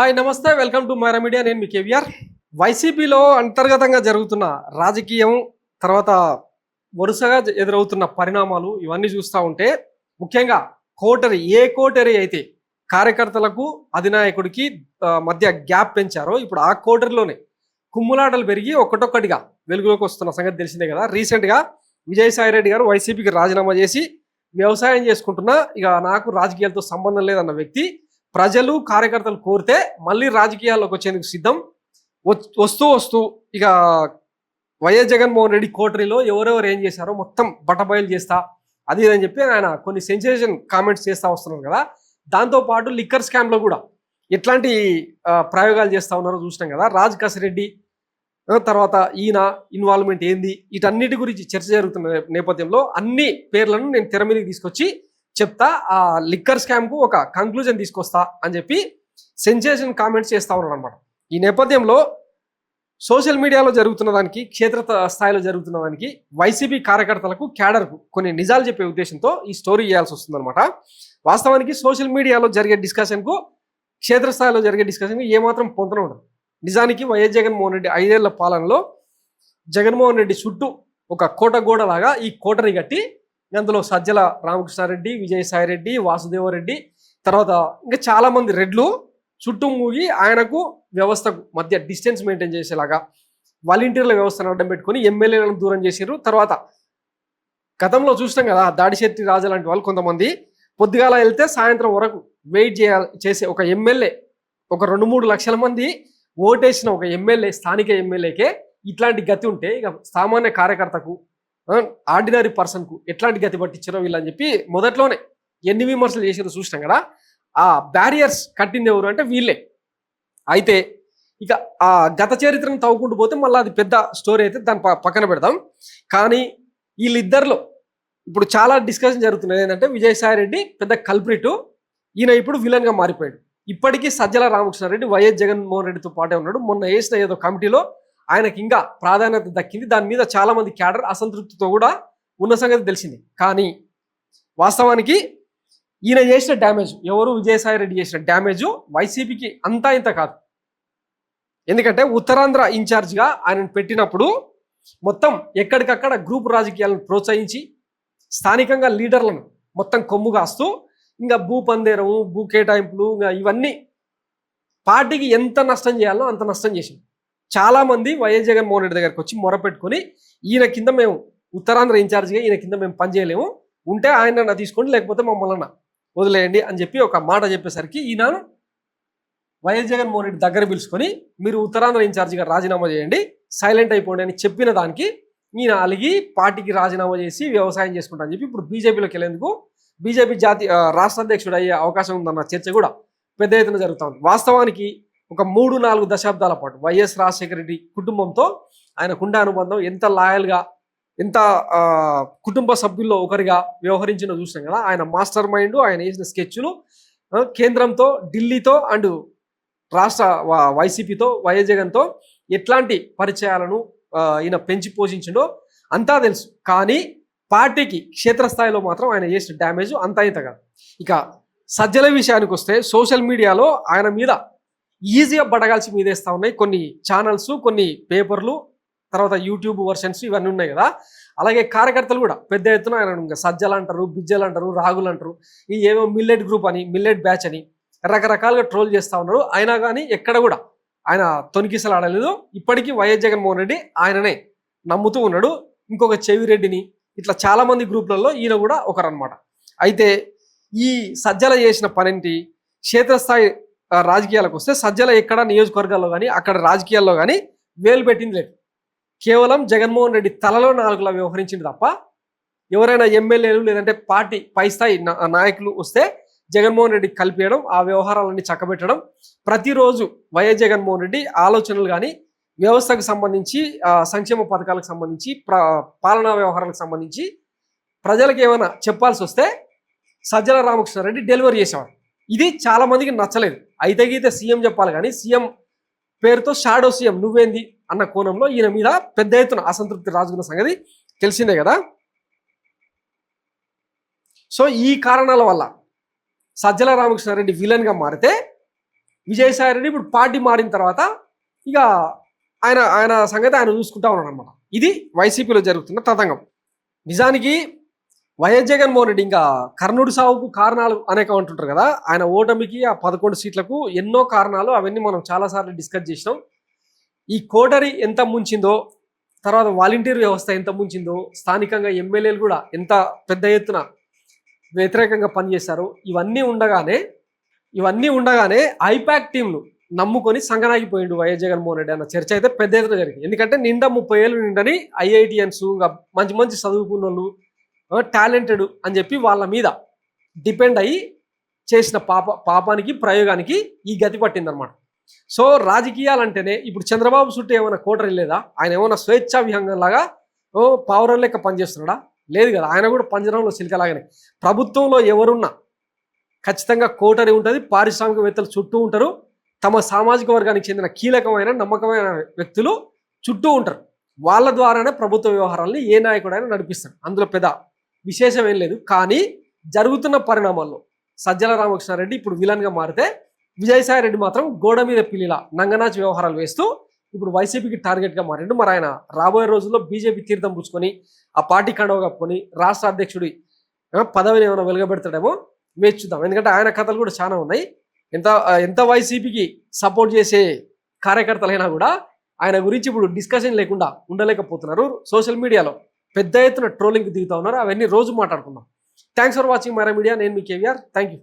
Hi నమస్తే welcome to Myra Media. నేను మీ కేవీఆర్. వైసీపీలో అంతర్గతంగా జరుగుతున్న రాజకీయం తర్వాత వరుసగా ఎదురవుతున్న పరిణామాలు ఇవన్నీ చూస్తూ ఉంటే ముఖ్యంగా కోటరీ అయితే కార్యకర్తలకు అధినాయకుడికి మధ్య గ్యాప్ పెంచారో ఇప్పుడు ఆ కోటరీలోనే కుమ్ములాటలు పెరిగి ఒక్కటొక్కటిగా వెలుగులోకి వస్తున్న సంగతి తెలిసిందే కదా. రీసెంట్గా విజయసాయి రెడ్డి గారు వైసీపీకి రాజీనామా చేసి వ్యవసాయం చేసుకుంటున్నా ఇక నాకు రాజకీయాలతో సంబంధం లేదన్న వ్యక్తి ప్రజలు కార్యకర్తలు కోరితే మళ్ళీ రాజకీయాల్లోకి వచ్చేందుకు సిద్ధం. వస్తూ వస్తూ ఇక వైఎస్ జగన్మోహన్ రెడ్డి కోటరీలో ఎవరెవరు ఏం చేశారో మొత్తం బట్టబయలు చేస్తా అది అని చెప్పి ఆయన కొన్ని సెన్సేషన్ కామెంట్స్ చేస్తూ వస్తున్నారు కదా. దాంతోపాటు లిక్కర్ స్కామ్లో కూడా ఎట్లాంటి ప్రయోగాలు చేస్తూ ఉన్నారో చూసినాం కదా. రాజ్ కసిరెడ్డి తర్వాత ఈయన ఇన్వాల్వ్మెంట్ ఏంది వీటన్నిటి గురించి చర్చ జరుగుతున్న నేపథ్యంలో అన్ని పేర్లను నేను తెర మీదకి తీసుకొచ్చి చెప్తా, ఆ లిక్కర్ స్కామ్కు ఒక కంక్లూజన్ తీసుకొస్తా అని చెప్పి సెన్సేషన్ కామెంట్స్ చేస్తూ ఉన్నాడు అనమాట. ఈ నేపథ్యంలో సోషల్ మీడియాలో జరుగుతున్న దానికి క్షేత్ర స్థాయిలో జరుగుతున్న దానికి వైసీపీ కార్యకర్తలకు క్యాడర్కు కొన్ని నిజాలు చెప్పే ఉద్దేశంతో ఈ స్టోరీ చేయాల్సి వస్తుందన్నమాట. వాస్తవానికి సోషల్ మీడియాలో జరిగే డిస్కషన్కు క్షేత్రస్థాయిలో జరిగే డిస్కషన్కు ఏమాత్రం పొంతన ఉండదు. నిజానికి వైఎస్ జగన్మోహన్ రెడ్డి 5 ఏళ్ల పాలనలో జగన్మోహన్ రెడ్డి చుట్టూ ఒక కోటగోడలాగా ఈ కోటరీ కట్టి అందులో సజ్జల రామకృష్ణారెడ్డి, విజయసాయిరెడ్డి, వాసుదేవరెడ్డి తర్వాత ఇంకా చాలామంది రెడ్లు చుట్టూ మూగి ఆయనకు వ్యవస్థకు మధ్య డిస్టెన్స్ మెయింటైన్ చేసేలాగా వాలంటీర్ల వ్యవస్థను అడ్డం పెట్టుకొని ఎమ్మెల్యేలను దూరం చేసారు. తర్వాత గతంలో చూసినాం కదా, దాడిశెట్టి రాజా లాంటి వాళ్ళు కొంతమంది పొద్దుగాల వెళ్తే సాయంత్రం వరకు వెయిట్ చేసే ఒక ఎమ్మెల్యే, ఒక 2-3 లక్షల మంది ఓటేసిన ఒక ఎమ్మెల్యే, స్థానిక ఎమ్మెల్యేకే ఇట్లాంటి గతి ఉంటే ఇక సామాన్య కార్యకర్తకు ఆర్డినరీ పర్సన్కు ఎట్లాంటి గతి పట్టించారో వీళ్ళని చెప్పి మొదట్లోనే ఎన్ని విమర్శలు చేసారో చూసినాం కదా. ఆ బ్యారియర్స్ కట్టింది ఎవరు అంటే వీళ్ళే. అయితే ఇక ఆ గత చరిత్రను తవ్వుకుంటూ పోతే మళ్ళీ అది పెద్ద స్టోరీ అయితే దాన్ని పక్కన పెడదాం. కానీ వీళ్ళిద్దరిలో ఇప్పుడు చాలా డిస్కషన్ జరుగుతున్నది ఏంటంటే విజయసాయి రెడ్డి పెద్ద కల్ప్రిటు, ఈయన ఇప్పుడు విలన్గా మారిపోయాడు. ఇప్పటికీ సజ్జల రామకృష్ణారెడ్డి వైఎస్ జగన్మోహన్ రెడ్డితో పాటే ఉన్నాడు. మొన్న వేసిన ఏదో కమిటీలో ఆయనకి ఇంకా ప్రాధాన్యత దక్కింది. దాని మీద చాలా మంది క్యాడర్ అసంతృప్తితో కూడా ఉన్న సంగతి తెలిసింది. కానీ వాస్తవానికి ఈయన చేసిన డ్యామేజ్, ఎవరు విజయసాయి రెడ్డి చేసిన డ్యామేజ్ వైసీపీకి అంతా ఇంత కాదు. ఎందుకంటే ఉత్తరాంధ్ర ఇన్ఛార్జ్గా ఆయనను పెట్టినప్పుడు మొత్తం ఎక్కడికక్కడ గ్రూప్ రాజకీయాలను ప్రోత్సహించి స్థానికంగా లీడర్లను మొత్తం కొమ్ము కాస్తూ ఇంకా భూ పందేరము, భూ కేటాయింపులు, ఇంకా ఇవన్నీ పార్టీకి ఎంత నష్టం చేయాలో అంత నష్టం చేసింది. చాలామంది వైఎస్ జగన్మోహన్ రెడ్డి దగ్గరికి వచ్చి మొరపెట్టుకొని ఈయన కింద మేము ఉత్తరాంధ్ర ఇన్ఛార్జ్గా ఈయన కింద మేము పనిచేయలేము, ఉంటే ఆయన తీసుకోండి లేకపోతే మమ్మల్ని వదిలేయండి అని చెప్పి ఒక మాట చెప్పేసరికి ఈయన వైఎస్ జగన్మోహన్ రెడ్డి దగ్గర పిలుచుకొని మీరు ఉత్తరాంధ్ర ఇన్ఛార్జిగా రాజీనామా చేయండి, సైలెంట్ అయిపోండి అని చెప్పిన దానికి ఈయన అలిగి పార్టీకి రాజీనామా చేసి వ్యవసాయం చేసుకుంటా అని చెప్పి ఇప్పుడు బీజేపీలోకి వెళ్ళేందుకు బీజేపీ రాష్ట్ర అధ్యక్షుడు అయ్యే అవకాశం ఉందన్న చర్చ కూడా పెద్ద ఎత్తున జరుగుతూ ఉంది. వాస్తవానికి ఒక 3-4 దశాబ్దాల పాటు వైఎస్ రాజశేఖర రెడ్డి కుటుంబంతో ఆయనకుండే అనుబంధం ఎంత లాయల్గా, ఎంత కుటుంబ సభ్యుల్లో ఒకరిగా వ్యవహరించినో చూసినాం కదా. ఆయన మాస్టర్ మైండ్, ఆయన వేసిన స్కెచ్లు కేంద్రంతో, ఢిల్లీతో అండ్ రాష్ట్ర వైసీపీతో, వైఎస్ జగన్తో ఎట్లాంటి పరిచయాలను ఈయన పెంచి పోషించిండో అంతా తెలుసు. కానీ పార్టీకి క్షేత్రస్థాయిలో మాత్రం ఆయన చేసిన డ్యామేజ్ అంతా ఇంత కాదు. ఇక సజ్జల విషయానికి వస్తే సోషల్ మీడియాలో ఆయన మీద ఈజీగా బడగాల్సి మీదేస్తూ ఉన్నాయి కొన్ని ఛానల్స్, కొన్ని పేపర్లు, తర్వాత యూట్యూబ్ వర్షన్స్ ఇవన్నీ ఉన్నాయి కదా. అలాగే కార్యకర్తలు కూడా పెద్ద ఎత్తున ఆయన ఇంకా సజ్జలు అంటారు, బిజ్జలు అంటారు, రాగులు అంటారు, ఈ ఏమో మిల్లెట్ గ్రూప్ అని, మిల్లెట్ బ్యాచ్ అని రకరకాలుగా ట్రోల్ చేస్తూ ఉన్నారు. అయినా కానీ ఎక్కడ కూడా ఆయన తొనికిసలు ఆడలేదు. ఇప్పటికీ వైఎస్ జగన్మోహన్ రెడ్డి ఆయననే నమ్ముతూ ఉన్నాడు. ఇంకొక చెవిరెడ్డిని ఇట్లా చాలామంది గ్రూప్లలో ఈయన కూడా ఒకరనమాట. అయితే ఈ సజ్జల చేసిన పనేంటి, క్షేత్రస్థాయి రాజకీయాలకు వస్తే సజ్జల ఎక్కడ నియోజకవర్గాల్లో కానీ అక్కడ రాజకీయాల్లో కానీ వేలు పెట్టింది లేదు. కేవలం జగన్మోహన్ రెడ్డి తలలో 4లా వ్యవహరించింది తప్ప ఎవరైనా ఎమ్మెల్యేలు లేదంటే పార్టీ పై స్థాయి నాయకులు వస్తే జగన్మోహన్ రెడ్డి కలిపేయడం, ఆ వ్యవహారాలన్నీ చక్కబెట్టడం, ప్రతిరోజు వైఎస్ జగన్మోహన్ రెడ్డి ఆలోచనలు కానీ వ్యవస్థకు సంబంధించి, సంక్షేమ పథకాలకు సంబంధించి, పాలనా వ్యవహారాలకు సంబంధించి ప్రజలకు ఏమైనా చెప్పాల్సి వస్తే సజ్జల రామకృష్ణారెడ్డి డెలివరీ చేసేవాడు. ఇది చాలా మందికి నచ్చలేదు. అయితే గీతే సీఎం చెప్పాలి కానీ సీఎం పేరుతో షాడో సీఎం నువ్వేంది అన్న కోణంలో ఈయన మీద పెద్ద ఎత్తున అసంతృప్తి రాజుకున్న సంగతి తెలిసిందే కదా. సో ఈ కారణాల వల్ల సజ్జల రామకృష్ణారెడ్డి విలన్గా మారితే విజయసాయి రెడ్డి ఇప్పుడు పార్టీ మారిన తర్వాత ఇక ఆయన ఆయన సంగతి ఆయన చూసుకుంటా ఉన్నాడు అనమాట. ఇది వైసీపీలో జరుగుతున్న తతంగం. నిజానికి వైఎస్ జగన్మోహన్ రెడ్డి ఇంకా కర్ణుడి సావుకు కారణాలు అనేక అంటుంటారు కదా, ఆయన ఓటమికి ఆ 11 సీట్లకు ఎన్నో కారణాలు, అవన్నీ మనం చాలాసార్లు డిస్కస్ చేసినాం. ఈ కోటరీ ఎంత ముంచిందో, తర్వాత వాలంటీర్ వ్యవస్థ ఎంత ముంచిందో, స్థానికంగా ఎమ్మెల్యేలు కూడా ఎంత పెద్ద ఎత్తున వ్యతిరేకంగా పనిచేశారు. ఇవన్నీ ఉండగానే ఐపాక్ టీంను నమ్ముకొని సంగనాగిపోయిండు వైఎస్ జగన్మోహన్ రెడ్డి అన్న చర్చ అయితే పెద్ద ఎత్తున జరిగింది. ఎందుకంటే నిండా 30 ఏళ్ళు నిండని ఐఐటిఎన్స్, మంచి మంచి చదువుకున్న వాళ్ళు, టాలెంటెడ్ అని చెప్పి వాళ్ళ మీద డిపెండ్ అయ్యి చేసిన పాపానికి ప్రయోగానికి ఈ గతి పట్టిందనమాట. సో రాజకీయాలంటేనే ఇప్పుడు చంద్రబాబు చుట్టూ ఏమైనా కోటరీ లేదా? ఆయన ఏమైనా స్వేచ్ఛా విహంగంలాగా పావురం లెక్క పనిచేస్తున్నాడా? లేదు కదా. ఆయన కూడా పంజరంలో సిలికలాగానే. ప్రభుత్వంలో ఎవరున్నా ఖచ్చితంగా కోటరీ ఉంటుంది, పారిశ్రామికవేత్తలు చుట్టూ ఉంటారు, తమ సామాజిక వర్గానికి చెందిన కీలకమైన నమ్మకమైన వ్యక్తులు చుట్టూ ఉంటారు. వాళ్ళ ద్వారానే ప్రభుత్వ వ్యవహారాలని ఏ నాయకుడైనా నడిపిస్తాడు. అందులో పెద్ద విశేషం ఏం లేదు. కానీ జరుగుతున్న పరిణామాల్లో సజ్జల రామకృష్ణారెడ్డి ఇప్పుడు విలన్గా మారితే, విజయసాయి రెడ్డి మాత్రం గోడ మీద పిల్లిలా నంగనాచి వ్యవహారాలు వేస్తూ ఇప్పుడు వైసీపీకి టార్గెట్గా మారిండు. మరి ఆయన రాబోయే రోజుల్లో బీజేపీ తీర్థం పుచ్చుకొని ఆ పార్టీ కండవ కప్పుకొని రాష్ట్ర అధ్యక్షుడి పదవిని ఏమైనా వెలుగబెడతాడేమో వేచి చూద్దాం. ఎందుకంటే ఆయన కథలు కూడా చాలా ఉన్నాయి. ఎంత వైసీపీకి సపోర్ట్ చేసే కార్యకర్తలైనా కూడా ఆయన గురించి ఇప్పుడు డిస్కషన్ లేకుండా ఉండలేకపోతున్నారు. సోషల్ మీడియాలో పెద్ద ఎత్తున ట్రోలింగ్కి దిగుతూ ఉన్నారు. అవన్నీ రోజు మాట్లాడుకుందాం. Thanks for watching Myra Media. నేను మీ కేవీఆర్. Thank you.